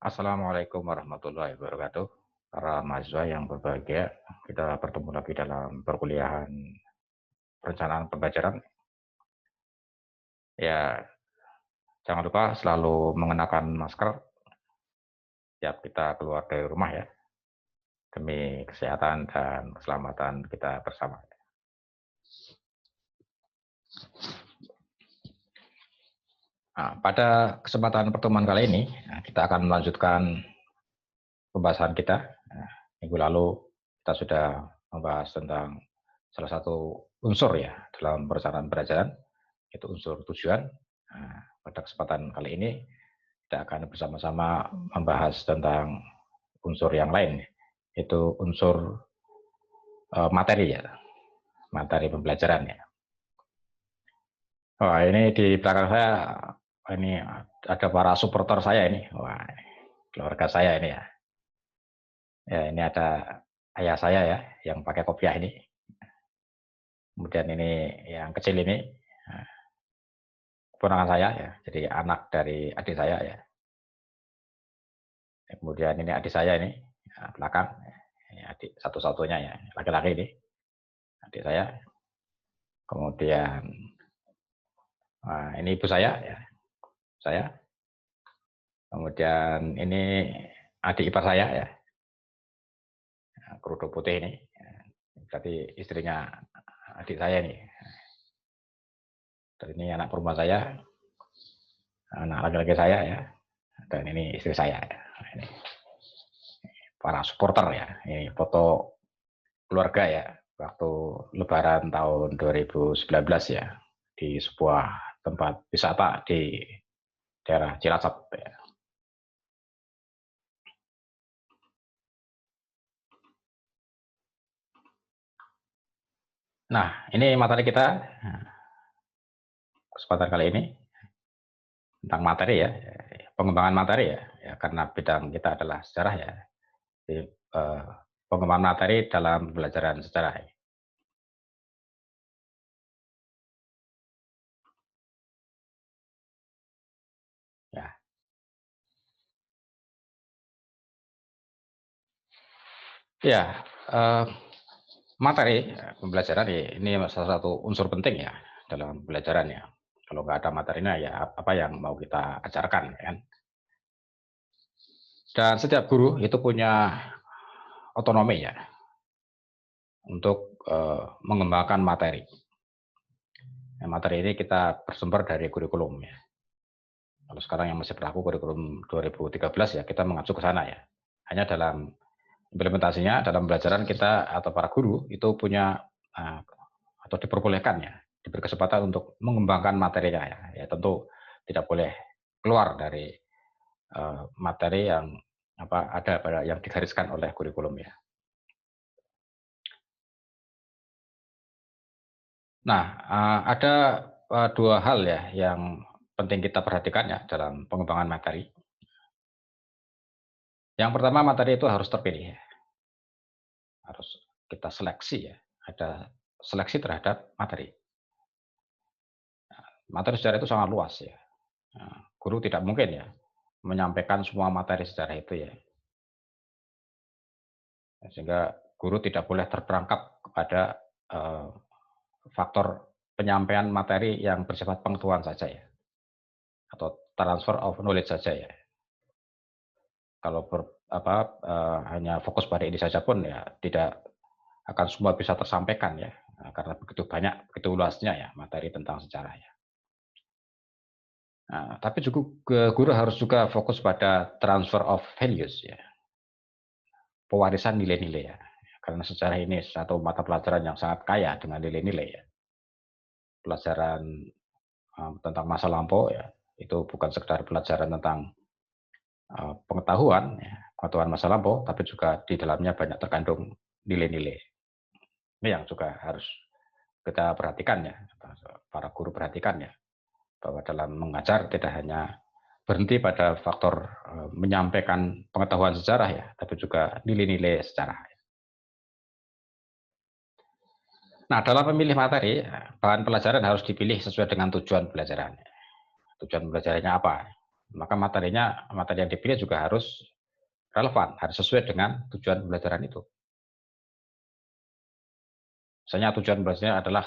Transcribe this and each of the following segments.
Assalamualaikum warahmatullahi wabarakatuh. Para mahasiswa yang berbahagia, kita bertemu lagi dalam perkuliahan perencanaan pembelajaran. Ya, jangan lupa selalu mengenakan masker setiap kita keluar dari rumah ya, demi kesehatan dan keselamatan kita bersama. Nah, pada kesempatan pertemuan kali ini, kita akan melanjutkan pembahasan kita. Minggu lalu kita sudah membahas tentang salah satu unsur ya dalam perencanaan pembelajaran, yaitu unsur tujuan. Nah, pada kesempatan kali ini kita akan bersama-sama membahas tentang unsur yang lain, yaitu unsur materi ya, materi pembelajaran ya. Wah, ini di belakang saya ini ada para supporter saya ini. Wah, keluarga saya ini ya. Ya, ini ada ayah saya ya yang pakai kopiah ini. Kemudian ini yang kecil ini keponakan saya ya, jadi anak dari adik saya ya. Kemudian ini adik saya ini belakang, ini adik satu-satunya ya, laki-laki ini adik saya. Kemudian ini ibu saya ya, saya. Kemudian ini adik ipar saya ya, kerudung putih ini, berarti istrinya adik saya ini. Dan ini anak perempuan saya, anak laki-laki saya ya, dan ini istri saya ya. Ini para supporter ya, ini foto keluarga ya, waktu Lebaran tahun 2019 ya, di sebuah tempat wisata di daerah Cilacap ya. Nah, ini materi kita kesempatan kali ini tentang materi ya, pengembangan materi ya, karena bidang kita adalah sejarah ya. Jadi, pengembangan materi dalam pembelajaran sejarah. Ya, ya materi pembelajaran ini salah satu unsur penting ya dalam pembelajaran ya. Kalau nggak ada materinya ya apa yang mau kita ajarkan kan. Dan setiap guru itu punya otonomi ya untuk mengembangkan materi. Nah, materi ini kita bersumber dari kurikulum ya. Kalau sekarang yang masih berlaku kurikulum 2013 ya kita mengacu ke sana ya. Hanya dalam implementasinya dalam pembelajaran kita atau para guru itu punya atau diperbolehkan ya, diberi kesempatan untuk mengembangkan materinya ya. Ya tentu tidak boleh keluar dari materi yang ada pada yang digariskan oleh kurikulum ya. Nah, ada dua hal ya yang penting kita perhatikan ya dalam pengembangan materi. Yang pertama, materi itu harus terpilih ya. Harus kita seleksi ya. Ada seleksi terhadap materi. Materi sejarah itu sangat luas ya. Guru tidak mungkin ya menyampaikan semua materi sejarah itu ya. Sehingga guru tidak boleh terperangkap kepada faktor penyampaian materi yang bersifat pengetahuan saja ya. Atau transfer of knowledge saja ya. Kalau hanya fokus pada ini saja pun ya tidak akan semua bisa tersampaikan ya, karena begitu banyak, begitu luasnya ya materi tentang sejarah ya. Nah, tapi juga guru harus juga fokus pada transfer of values ya, pewarisan nilai-nilai ya. Karena sejarah ini satu mata pelajaran yang sangat kaya dengan nilai-nilai ya. Pelajaran tentang masa lampau ya, itu bukan sekedar pelajaran tentang pengetahuan, ya, pengetahuan masa lampau, tapi juga di dalamnya banyak terkandung nilai-nilai. Ini yang juga harus kita perhatikan ya, para guru perhatikan ya, bahwa dalam mengajar tidak hanya berhenti pada faktor menyampaikan pengetahuan sejarah ya, tapi juga nilai-nilai sejarah. Nah, dalam memilih materi, bahan pelajaran harus dipilih sesuai dengan tujuan pelajaran. Tujuan pembelajarannya apa? Maka materi yang dipilih juga harus relevan, harus sesuai dengan tujuan pembelajaran itu. Misalnya tujuan belajarnya adalah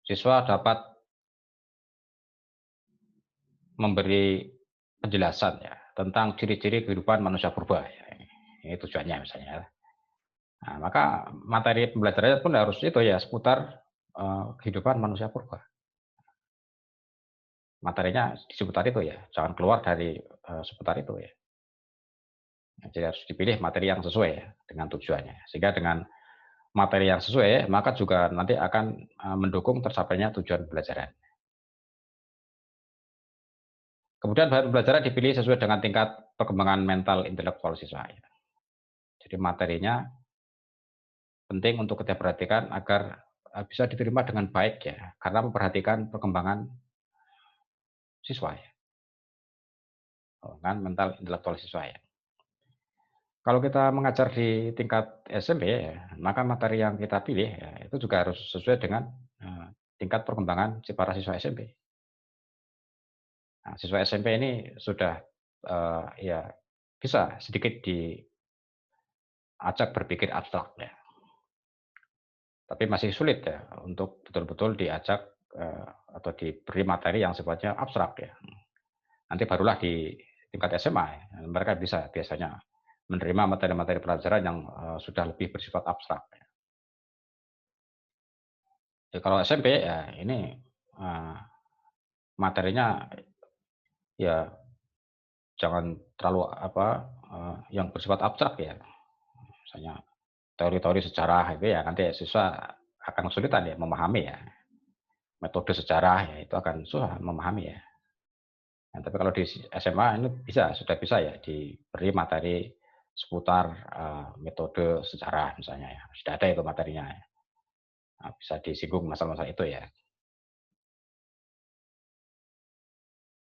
siswa dapat memberi penjelasan ya tentang ciri-ciri kehidupan manusia purba. Ya. Ini tujuannya misalnya. Nah, maka materi pembelajarannya pun harus itu ya seputar kehidupan manusia purba. Materinya di seputar itu ya, jangan keluar dari seputar itu ya. Nah, jadi harus dipilih materi yang sesuai ya dengan tujuannya. Sehingga dengan materi yang sesuai, maka juga nanti akan mendukung tercapainya tujuan pembelajaran. Kemudian bahan pembelajaran dipilih sesuai dengan tingkat perkembangan mental intelektual siswa. Ya. Jadi materinya penting untuk kita perhatikan agar bisa diterima dengan baik ya, karena memperhatikan perkembangan siswa ya, kan mental intelektual siswa ya. Kalau kita mengajar di tingkat SMP ya, maka materi yang kita pilih ya, itu juga harus sesuai dengan tingkat perkembangan si para siswa SMP. Nah, siswa SMP ini sudah ya bisa sedikit diajak berpikir abstrak ya, tapi masih sulit ya untuk betul-betul diajak atau diberi materi yang sifatnya abstrak ya. Nanti barulah di tingkat SMA ya, mereka bisa biasanya menerima materi-materi pelajaran yang sudah lebih bersifat abstrak. Ya. Jadi kalau SMP ya ini materinya ya jangan terlalu yang bersifat abstrak ya. Misalnya teori-teori sejarah itu ya nanti siswa akan kesulitan ya memahami ya. Metode sejarah ya itu akan susah memahami ya. Nah, tapi kalau di SMA ini sudah bisa ya diberi materi seputar metode sejarah misalnya ya. Sudah ada itu materinya ya. Nah, bisa disinggung masalah-masalah itu ya.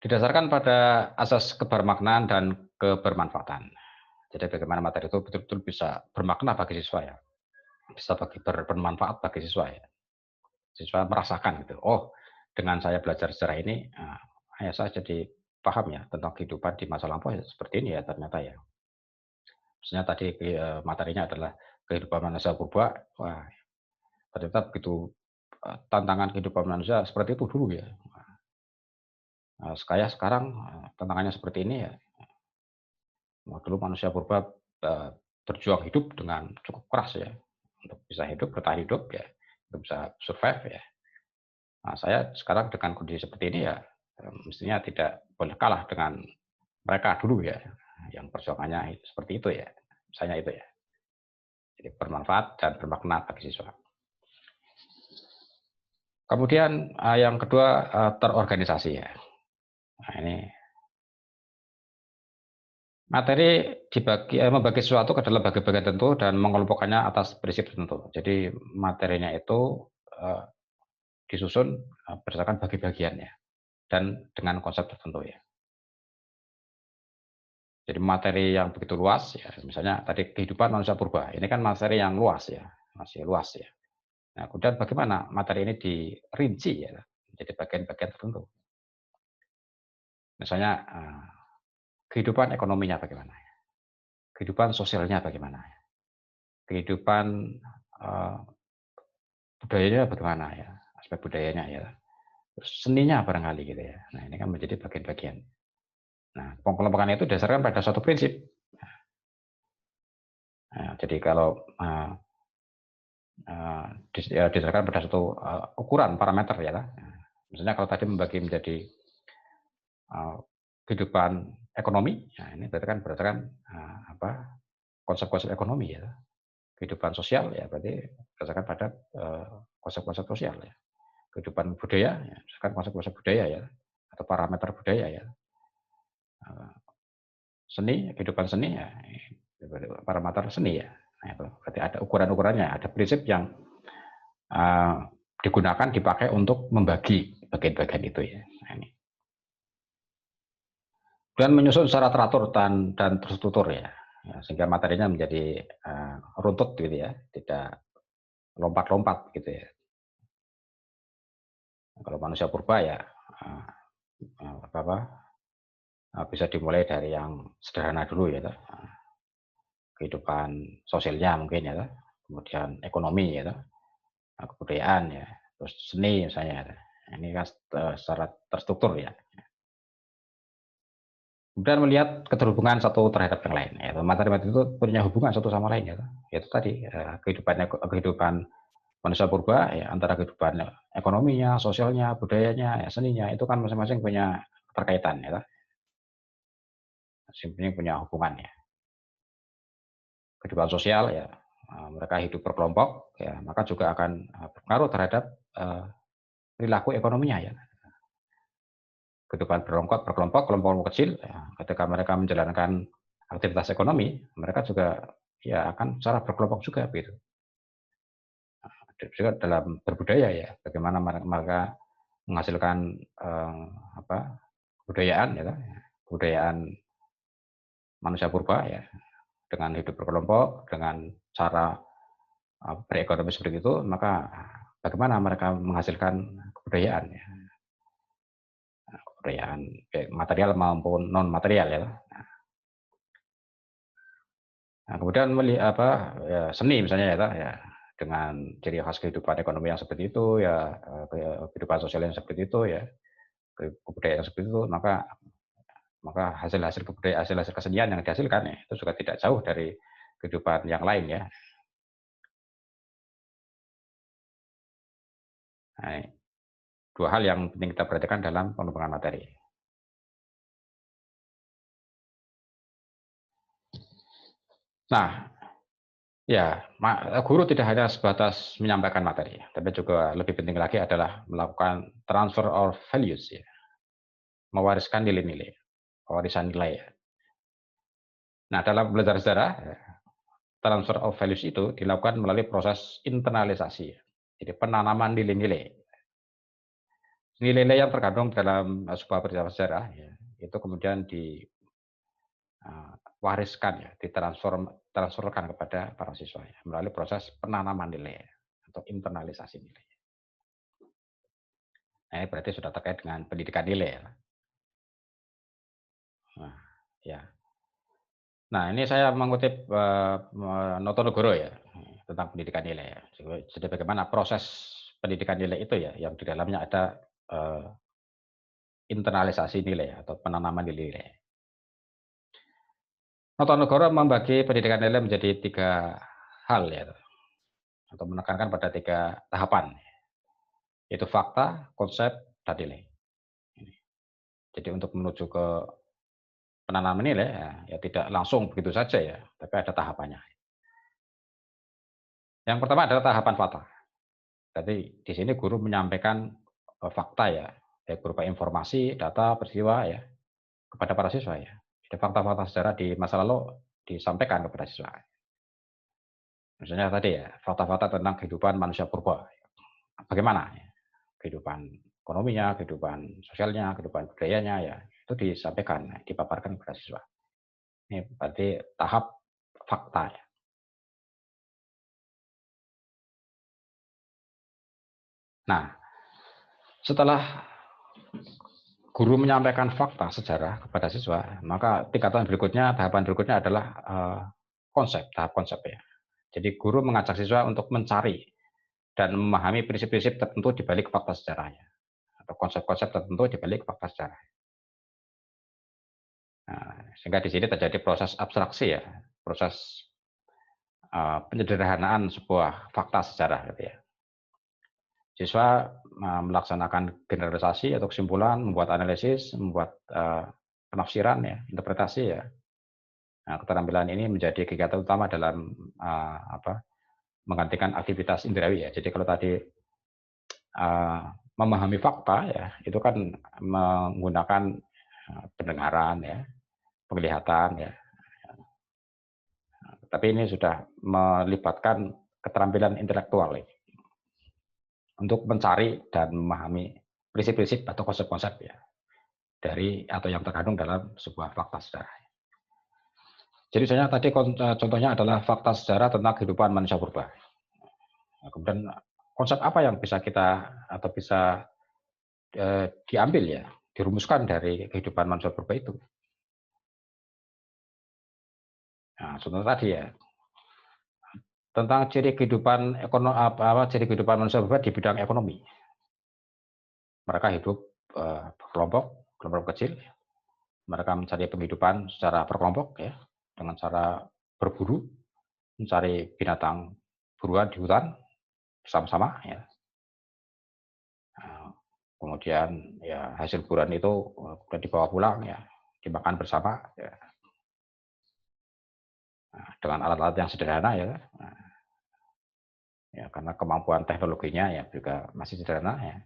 Didasarkan pada asas kebermaknaan dan kebermanfaatan. Jadi bagaimana materi itu betul-betul bisa bermakna bagi siswa ya. Bisa bermanfaat bagi siswa ya. Siswa merasakan gitu. Oh, dengan saya belajar sejarah ini, saya jadi paham ya tentang kehidupan di masa lampau ya, seperti ini ya ternyata ya. Misalnya tadi materinya adalah kehidupan manusia purba, wah ternyata begitu tantangan kehidupan manusia seperti itu dulu ya. Sekarang tantangannya seperti ini ya. Dulu manusia purba berjuang hidup dengan cukup keras ya untuk bisa hidup, bertahan hidup ya, untuk bisa survive ya. Nah, saya sekarang dengan kondisi seperti ini ya mestinya tidak boleh kalah dengan mereka dulu ya, yang perjuangannya seperti itu ya, misalnya itu ya. Jadi bermanfaat dan bermakna bagi siswa. Kemudian yang kedua terorganisasi ya. Nah, ini materi membagi sesuatu ke dalam bagian-bagian tertentu dan mengelompokkannya atas prinsip tertentu. Jadi materinya itu disusun berdasarkan bagi-bagiannya dan dengan konsep tertentu ya. Jadi materi yang begitu luas ya, misalnya tadi kehidupan manusia purba, ini kan materi yang luas ya, masih luas ya. Nah, kemudian bagaimana materi ini dirinci ya, jadi bagian-bagian tertentu. Misalnya kehidupan ekonominya bagaimana, kehidupan sosialnya bagaimana, kehidupan budayanya bagaimana ya, aspek budayanya ya, terus seninya barangkali gitu ya. Nah, ini kan menjadi bagian-bagian. Nah, pengelompokan itu dasarkan pada suatu prinsip. Nah, jadi kalau didasarkan pada suatu ukuran parameter ya, misalnya kalau tadi membagi menjadi kehidupan ekonomi, nah ini berarti kan berdasarkan konsep-konsep ekonomi ya, kehidupan sosial ya berarti berdasarkan pada konsep-konsep sosial ya, kehidupan budaya, ya, misalkan konsep-konsep budaya ya, atau parameter budaya ya, seni, kehidupan seni ya, parameter seni ya, nah, itu berarti ada ukuran-ukurannya, ada prinsip yang digunakan dipakai untuk membagi bagian-bagian itu ya. Nah, ini. Dan menyusun secara teratur dan terstruktur ya, sehingga materinya menjadi runtut gitu ya, tidak lompat-lompat gitu ya. Kalau manusia purba ya bisa dimulai dari yang sederhana dulu ya, kehidupan sosialnya mungkin ya, kemudian ekonomi ya, kebudayaan ya, terus seni misalnya. Ini kan secara terstruktur ya. Kemudian melihat keterhubungan satu terhadap yang lain. Ya. Materi-materi itu punya hubungan satu sama lain ya. Itu tadi kehidupan manusia purba ya, antara kehidupan ekonominya, sosialnya, budayanya, ya, seninya itu kan masing-masing punya keterkaitan ya. Masing-masing punya hubungan ya. Kehidupan sosial ya, mereka hidup berkelompok ya, maka juga akan berpengaruh terhadap perilaku ekonominya ya. Kehidupan berkelompok, kelompok kecil, ya, ketika mereka menjalankan aktivitas ekonomi, mereka juga ya akan secara berkelompok juga begitu. Juga dalam berbudaya ya, bagaimana mereka menghasilkan kebudayaan ya, kebudayaan manusia purba ya, dengan hidup berkelompok, dengan cara berekonomi seperti itu, maka bagaimana mereka menghasilkan kebudayaan ya, kebudayaan material maupun non material ya. Nah, kemudian ya, seni misalnya ya, dengan ciri khas kehidupan ekonomi yang seperti itu ya, kehidupan sosial yang seperti itu ya, kebudayaan yang seperti itu, maka hasil-hasil kebudayaan, hasil-hasil kesenian yang dihasilkan ya, itu juga tidak jauh dari kehidupan yang lain ya. Nah, dua hal yang penting kita perhatikan dalam pengembangan materi. Nah, ya, guru tidak hanya sebatas menyampaikan materi, tapi juga lebih penting lagi adalah melakukan transfer of values ya, mewariskan nilai-nilai, warisan nilai ya. Nah, dalam belajar sejarah, transfer of values itu dilakukan melalui proses internalisasi. Jadi penanaman nilai-nilai. Nilai-nilai yang terkandung dalam sebuah peristiwa sejarah ya, itu kemudian diwariskan ya, ditransferkan kepada para siswa ya, melalui proses penanaman nilai atau internalisasi nilai. Nah, ini berarti sudah terkait dengan pendidikan nilai ya. Nah, ya. Nah, ini saya mengutip Notonegoro ya, tentang pendidikan nilai ya. Jadi bagaimana proses pendidikan nilai itu ya, yang di dalamnya ada internalisasi nilai atau penanaman nilai. Notonegoro membagi pendidikan nilai menjadi 3 hal ya, atau menekankan pada 3 tahapan, yaitu fakta, konsep, dan nilai. Jadi untuk menuju ke penanaman nilai ya tidak langsung begitu saja ya, tapi ada tahapannya. Yang pertama adalah tahapan fakta. Jadi di sini guru menyampaikan fakta ya, baik berupa informasi, data, peristiwa ya, kepada para siswa ya. Jadi fakta-fakta sejarah di masa lalu disampaikan kepada siswa. Misalnya tadi ya, fakta-fakta tentang kehidupan manusia purba. Bagaimana ya, kehidupan ekonominya, kehidupan sosialnya, kehidupan budayanya ya, itu disampaikan, dipaparkan kepada siswa. Ini berarti tahap fakta ya. Nah, setelah guru menyampaikan fakta sejarah kepada siswa, maka tahapan berikutnya adalah tahap konsep ya. Jadi guru mengajak siswa untuk mencari dan memahami prinsip-prinsip tertentu di balik fakta sejarahnya, atau konsep-konsep tertentu di balik fakta sejarah. Nah, sehingga di sini terjadi proses abstraksi ya, proses penyederhanaan sebuah fakta sejarah gitu ya. Siswa melaksanakan generalisasi atau kesimpulan, membuat analisis, membuat penafsiran ya, interpretasi ya. Nah, keterampilan ini menjadi kegiatan utama dalam menggantikan aktivitas indrawi ya. Jadi kalau tadi memahami fakta ya, itu kan menggunakan pendengaran ya, penglihatan ya. Tapi ini sudah melibatkan keterampilan intelektual ya, untuk mencari dan memahami prinsip-prinsip atau konsep-konsep ya dari atau yang terkandung dalam sebuah fakta sejarah. Jadi misalnya tadi contohnya adalah fakta sejarah tentang kehidupan manusia purba. Nah, kemudian konsep apa yang bisa kita atau bisa diambil ya dirumuskan dari kehidupan manusia purba itu. Nah, contoh tadi ya, tentang ciri kehidupan ciri kehidupan manusia purba di bidang ekonomi. Mereka hidup kelompok kecil. Mereka mencari penghidupan secara berkelompok ya, dengan cara berburu, mencari binatang buruan di hutan bersama-sama ya. Kemudian ya hasil buruan itu kemudian dibawa pulang ya, dimakan bersama ya. Dengan alat-alat yang sederhana ya. Ya karena kemampuan teknologinya ya juga masih sederhana ya.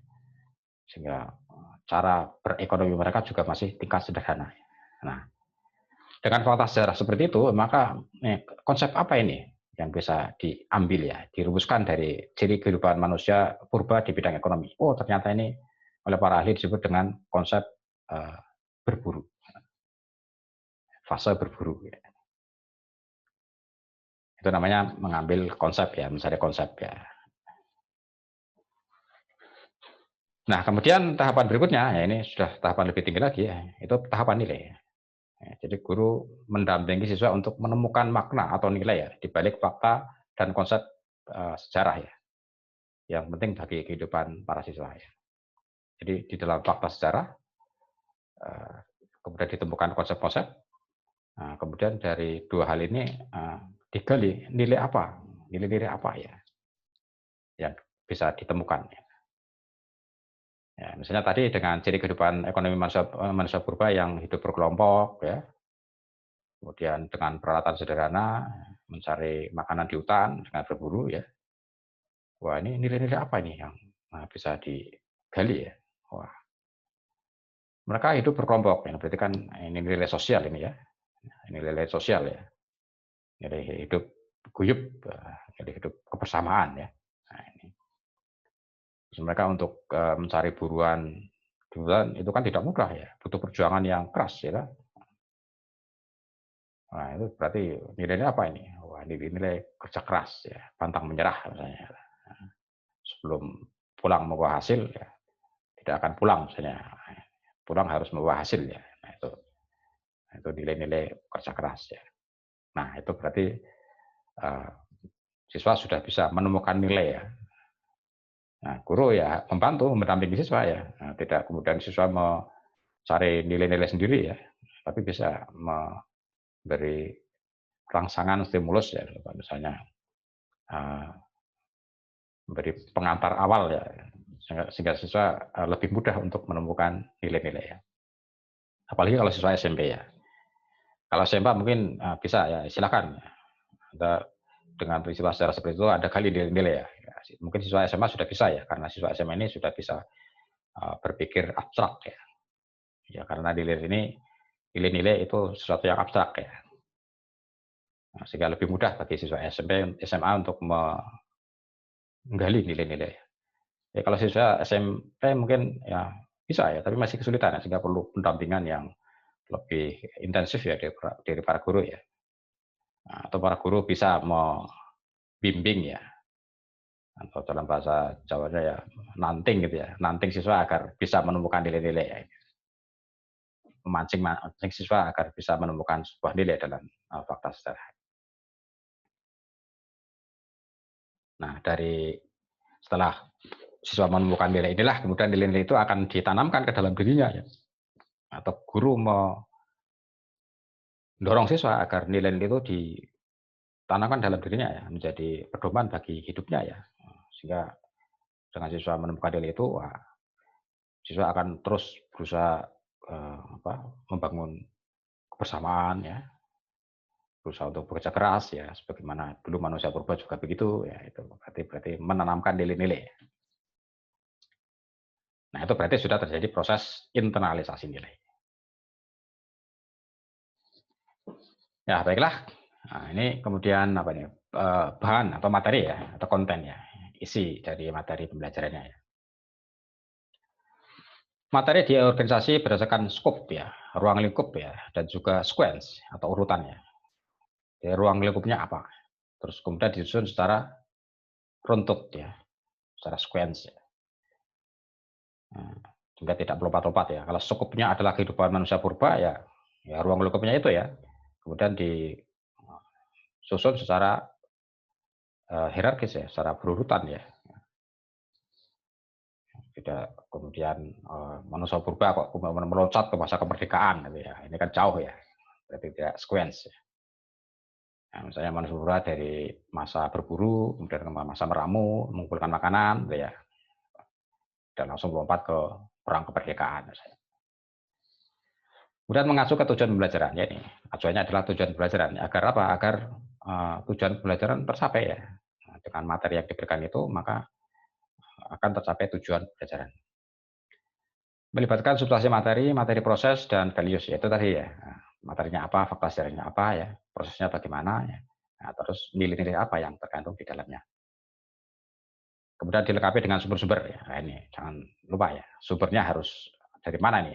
Sehingga cara berekonomi mereka juga masih tingkat sederhana. Nah, dengan fakta sejarah seperti itu, maka konsep apa ini yang bisa diambil ya, dirumuskan dari ciri kehidupan manusia purba di bidang ekonomi? Oh, ternyata ini oleh para ahli disebut dengan konsep berburu, fase berburu. Ya. Itu namanya mengambil konsep ya, mencari konsep ya. Nah, kemudian tahapan berikutnya, ya ini sudah tahapan lebih tinggi lagi ya, itu tahapan nilai. Ya, jadi guru mendampingi siswa untuk menemukan makna atau nilai ya di balik fakta dan konsep sejarah ya, yang penting bagi kehidupan para siswa ya. Jadi di dalam fakta sejarah, kemudian ditemukan konsep-konsep, kemudian dari dua hal ini digali nilai apa ya yang bisa ditemukan. Ya, misalnya tadi dengan ciri kehidupan ekonomi manusia purba yang hidup berkelompok, ya, kemudian dengan peralatan sederhana, mencari makanan di hutan dengan berburu, ya. Wah, ini nilai-nilai apa ini yang bisa digali ya? Wah, mereka hidup berkelompok, ya, berarti kan ini nilai sosial ini ya, ini nilai sosial ya, nilai hidup guyup, nilai hidup kebersamaan ya. Nah, ini. Terus mereka untuk mencari buruan di hutan itu kan tidak mudah ya, butuh perjuangan yang keras ya kan. Nah, itu berarti nilainya apa ini? Wah, nilai kerja keras ya, pantang menyerah misalnya. Sebelum pulang membawa hasil ya, tidak akan pulang misalnya. Pulang harus membawa hasil ya. Nah, itu nilai-nilai kerja keras ya. Nah, itu berarti siswa sudah bisa menemukan nilai ya. Nah, guru ya membantu mendampingi siswa ya. Nah, tidak kemudian siswa mencari nilai-nilai sendiri ya, tapi bisa memberi rangsangan stimulus ya, misalnya memberi pengantar awal ya, sehingga siswa lebih mudah untuk menemukan nilai-nilai ya. Apalagi kalau siswa SMP ya. Kalau SMP mungkin bisa ya, silakan. Anda dengan peristiwa sejarah seperti itu ada kali nilai-nilai ya. Mungkin siswa SMA sudah bisa ya, karena siswa SMA ini sudah bisa berpikir abstrak ya. Ya karena nilai-nilai itu sesuatu yang abstrak ya. Nah, sehingga lebih mudah bagi siswa SMP, SMA untuk menggali nilai-nilai. Ya kalau siswa SMP mungkin ya bisa ya, tapi masih kesulitan ya, sehingga perlu pendampingan yang lebih intensif ya dari para guru ya. Nah, atau para guru bisa membimbing ya, atau dalam bahasa Jawanya ya nanting gitu ya, nanting siswa agar bisa menemukan nilai-nilai ya. Memancing siswa agar bisa menemukan sebuah nilai dalam fakta sejarah. Nah, setelah siswa menemukan nilai inilah, kemudian nilai-nilai itu akan ditanamkan ke dalam dirinya ya. Atau guru mendorong siswa agar nilai-nilai itu ditanamkan dalam dirinya ya, menjadi pedoman bagi hidupnya ya. Sehingga dengan siswa menemukan nilai itu, siswa akan terus berusaha membangun kebersamaan ya, berusaha untuk bekerja keras ya, sebagaimana dulu manusia purba juga begitu ya, itu berarti menanamkan nilai-nilai. Nah, itu berarti sudah terjadi proses internalisasi nilai. Ya, baiklah. Nah, ini kemudian bahan atau materi ya, atau konten ya, isi dari materi pembelajarannya ya. Materi di organisasi berdasarkan skop ya, ruang lingkup ya, dan juga sequence atau urutannya. Jadi, ruang lingkupnya apa? Terus kemudian disusun secara runtut ya, secara sequence ya. Nah, sehingga tidak melompat-lompat ya. Kalau skupnya adalah kehidupan manusia purba ya ruang lingkupnya itu ya. Kemudian disusun secara hierarkis ya, secara berurutan ya. Tidak kemudian manusia purba kok kemudian meloncat ke masa kemerdekaan gitu ya. Ini kan jauh ya. Berarti tidak sequence ya. Nah, misalnya manusia purba dari masa berburu, kemudian ke masa meramu, mengumpulkan makanan gitu ya. Dan langsung melompat ke perang kemerdekaan misalnya. Kemudian mengacu ke tujuan pembelajaran ya ini. Acuannya adalah tujuan pembelajaran. Agar apa? Agar tujuan pembelajaran tercapai ya. Nah, dengan materi yang diberikan itu maka akan tercapai tujuan pembelajaran. Melibatkan substansi materi, materi proses, dan values ya itu tadi ya. Nah, materinya apa, fakta sejarahnya apa ya, prosesnya bagaimana ya. Nah, terus nilai-nilai apa yang terkandung di dalamnya. Kemudian dilengkapi dengan sumber-sumber ya. Nah, ini jangan lupa ya. Sumbernya harus dari mana nih?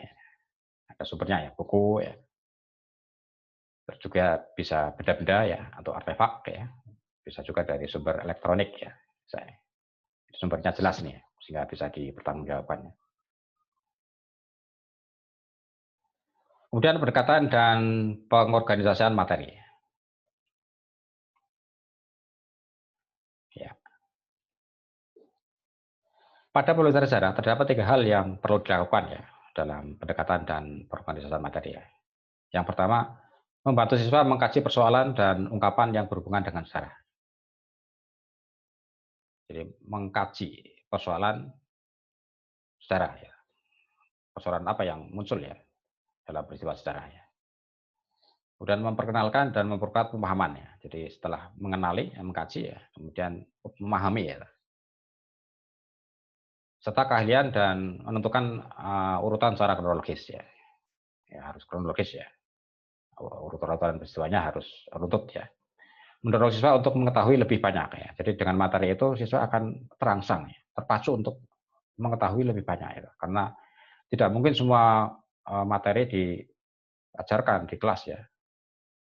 Ada sumbernya ya, buku ya. Terus juga bisa benda-benda ya atau artefak ya. Bisa juga dari sumber elektronik ya. Sumbernya jelas nih sehingga bisa dipertanggungjawabkan. Kemudian pendekatan dan pengorganisasian materi. Ya. Pada pembelajaran sejarah terdapat 3 hal yang perlu dilakukan ya dalam pendekatan dan pengorganisasian materi ya. Yang pertama, membantu siswa mengkaji persoalan dan ungkapan yang berhubungan dengan sejarah. Jadi mengkaji persoalan sejarah ya. Persoalan apa yang muncul ya dalam peristiwa sejarah ya. Kemudian memperkenalkan dan memperkuat pemahaman ya. Jadi setelah mengenali, mengkaji ya, kemudian memahami ya. Serta keahlian dan menentukan urutan secara kronologis ya. Ya harus kronologis ya. Urutan peristiwanya harus runtut ya. Mendorong siswa untuk mengetahui lebih banyak ya. Jadi dengan materi itu siswa akan terangsang ya, terpacu untuk mengetahui lebih banyak ya. Karena tidak mungkin semua materi diajarkan di kelas ya.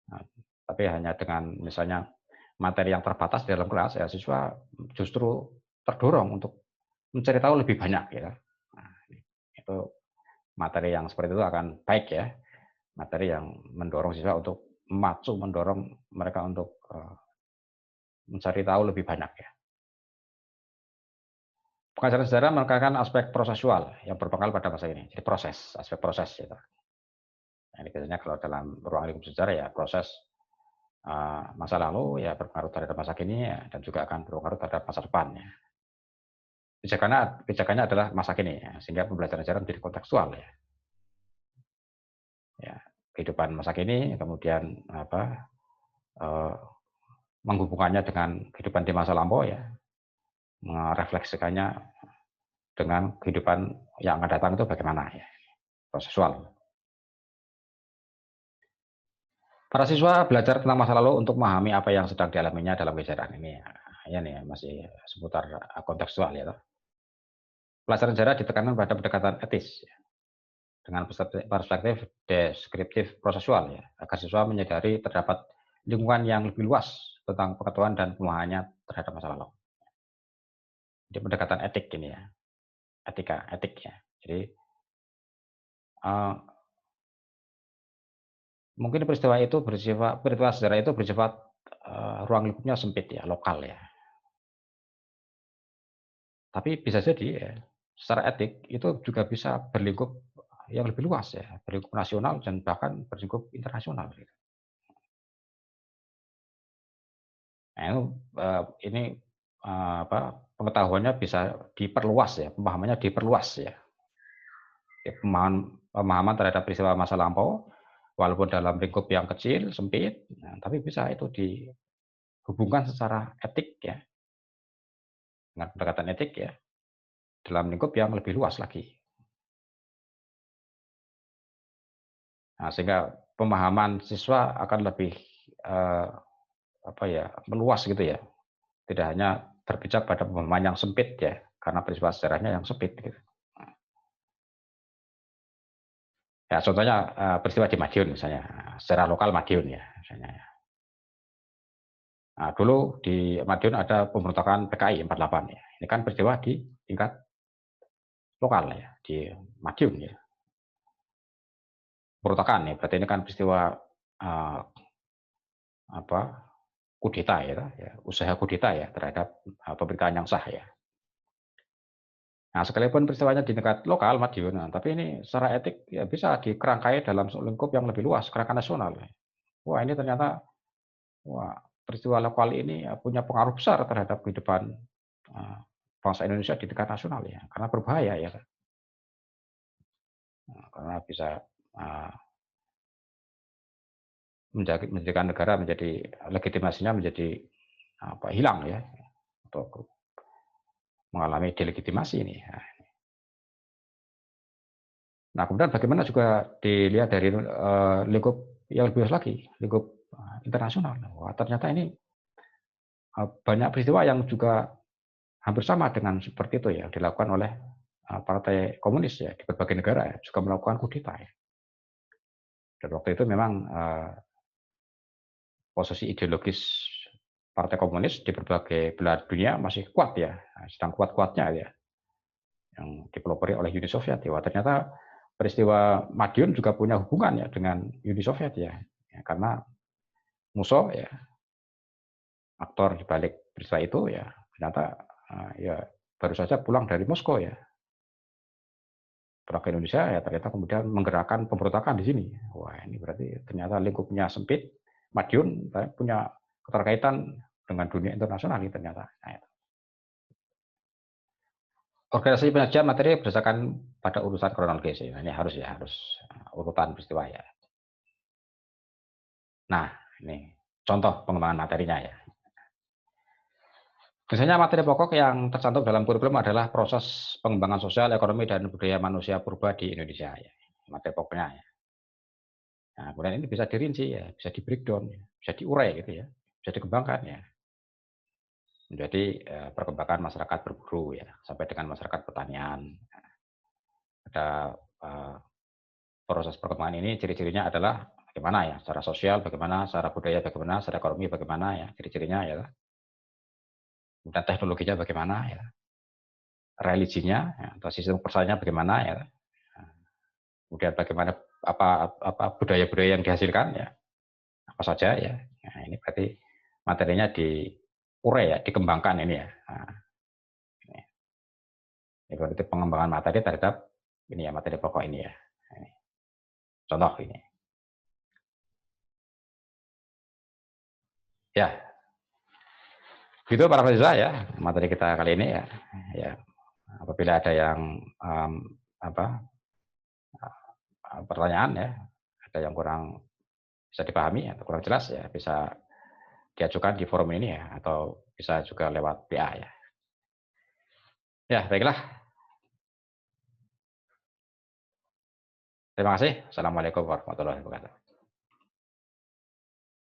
Nah, tapi hanya dengan misalnya materi yang terbatas di dalam kelas ya siswa justru terdorong untuk mencari tahu lebih banyak ya. Nah, itu materi yang seperti itu akan baik ya. Materi yang mendorong siswa untuk memacu, mendorong mereka untuk mencari tahu lebih banyak ya. Pengajaran sejarah menekankan aspek prosesual yang berpengaruh pada masa ini. Jadi proses, aspek proses gitu. Nah, ini biasanya kalau dalam ruang lingkup sejarah ya proses masa lalu ya berpengaruh terhadap masa kini ya, dan juga akan berpengaruh terhadap masa depan ya. Pijakannya adalah masa kini ya, sehingga pembelajaran sejarah menjadi kontekstual ya. Ya, kehidupan masa kini kemudian menghubungkannya dengan kehidupan di masa lampau ya, merefleksikannya dengan kehidupan yang akan datang itu bagaimana ya, prosesual. Para siswa belajar tentang masa lalu untuk memahami apa yang sedang dialaminya dalam kejadian ini. Ya nih masih seputar kontekstual ya. Pelajaran sejarah ditekankan pada pendekatan etis ya, dengan perspektif deskriptif prosesual ya, agar siswa menyadari terdapat lingkungan yang lebih luas tentang pengetahuan dan pemahamannya terhadap masa lalu. Jadi pendekatan etik ini ya, etik ya. Jadi mungkin peristiwa sejarah itu bersifat ruang lingkupnya sempit ya, lokal ya. Tapi bisa jadi ya, secara etik itu juga bisa berlingkup yang lebih luas ya, berlingkup nasional dan bahkan berlingkup internasional. Gitu. Nah, ini pengetahuannya bisa diperluas ya, pemahamannya diperluas ya. Pemahaman terhadap peristiwa masa lampau, walaupun dalam lingkup yang kecil, sempit, nah, tapi bisa itu dihubungkan secara etik ya, dengan pendekatan etik ya, dalam lingkup yang lebih luas lagi. Nah, sehingga pemahaman siswa akan lebih meluas gitu ya. Tidak hanya berpijak pada pemahaman yang sempit ya, karena peristiwa sejarahnya yang sempit gitu. Ya, contohnya peristiwa di Madiun misalnya, secara lokal Madiun ya misalnya. Nah, dulu di Madiun ada pemberontakan PKI 48 ya. Ini kan peristiwa di tingkat lokal ya, di Madiun ya. Berontakan ya, berarti ini kan peristiwa apa kudeta ya, usaha kudeta ya terhadap pemerintahan yang sah ya. Nah, sekalipun peristiwanya di tingkat lokal Madiun, tapi ini secara etik ya bisa dikerangkai dalam lingkup yang lebih luas, kerangka nasional. Wah, ini ternyata peristiwa lokal ini ya, punya pengaruh besar terhadap kehidupan bangsa Indonesia di tingkat nasional ya, karena berbahaya ya, karena bisa menjadikan negara menjadi legitimasinya menjadi hilang ya, atau mengalami delegitimasi ini. Nah, kemudian bagaimana juga dilihat dari lingkup yang lebih luas lagi, lingkup internasional. Wah, ternyata ini banyak peristiwa yang juga hampir sama dengan seperti itu ya, dilakukan oleh partai komunis ya di berbagai negara ya, juga melakukan kudeta ya. Dan waktu itu memang posisi ideologis partai komunis di berbagai belahan dunia masih kuat ya, sedang kuat-kuatnya ya, yang dipelopori oleh Uni Soviet ya. Ternyata peristiwa Madiun juga punya hubungan ya dengan Uni Soviet ya, karena Musso ya, aktor di balik peristiwa itu ya, ternyata ya baru saja pulang dari Moskow ya, pulang ke Indonesia ya, ternyata kemudian menggerakkan pemberontakan di sini. Wah, ini berarti ternyata lingkupnya sempit, Madiun punya keterkaitan dengan dunia internasional ini ternyata. Nah, organisasi penyajian materi berdasarkan pada urutan kronologis ya. Ini harus ya, harus urutan peristiwa ya. Nah, ini contoh pengembangan materinya ya. Biasanya materi pokok yang tercantum dalam kurikulum adalah proses pengembangan sosial, ekonomi, dan budaya manusia purba di Indonesia ya. Materi pokoknya ya. Nah, kemudian ini bisa dirinci ya, bisa di breakdown, ya, bisa diurai gitu ya, bisa dikembangkan ya. Menjadi perkembangan masyarakat berburu ya, sampai dengan masyarakat pertanian. Ada proses perkembangan ini ciri-cirinya adalah bagaimana ya, secara sosial bagaimana, secara budaya bagaimana, secara ekonomi bagaimana ya, ciri-cirinya ya. Kemudian teknologinya bagaimana ya, religinya ya, atau sistem persalinya bagaimana ya. Kemudian bagaimana apa budaya-budaya yang dihasilkan ya, apa saja ya. Nah, ini berarti materinya diurai ya, dikembangkan ini ya. Nah, ini berarti pengembangan materi terhadap ini ya, materi pokok ini ya. Ini. Contoh ini. Ya, gitu para pemirsa ya, materi kita kali ini ya. Ya, apabila ada yang pertanyaan ya, ada yang kurang bisa dipahami atau kurang jelas ya, bisa diajukan di forum ini ya, atau bisa juga lewat PA ya. Ya, baiklah. Terima kasih. Assalamualaikum warahmatullahi wabarakatuh.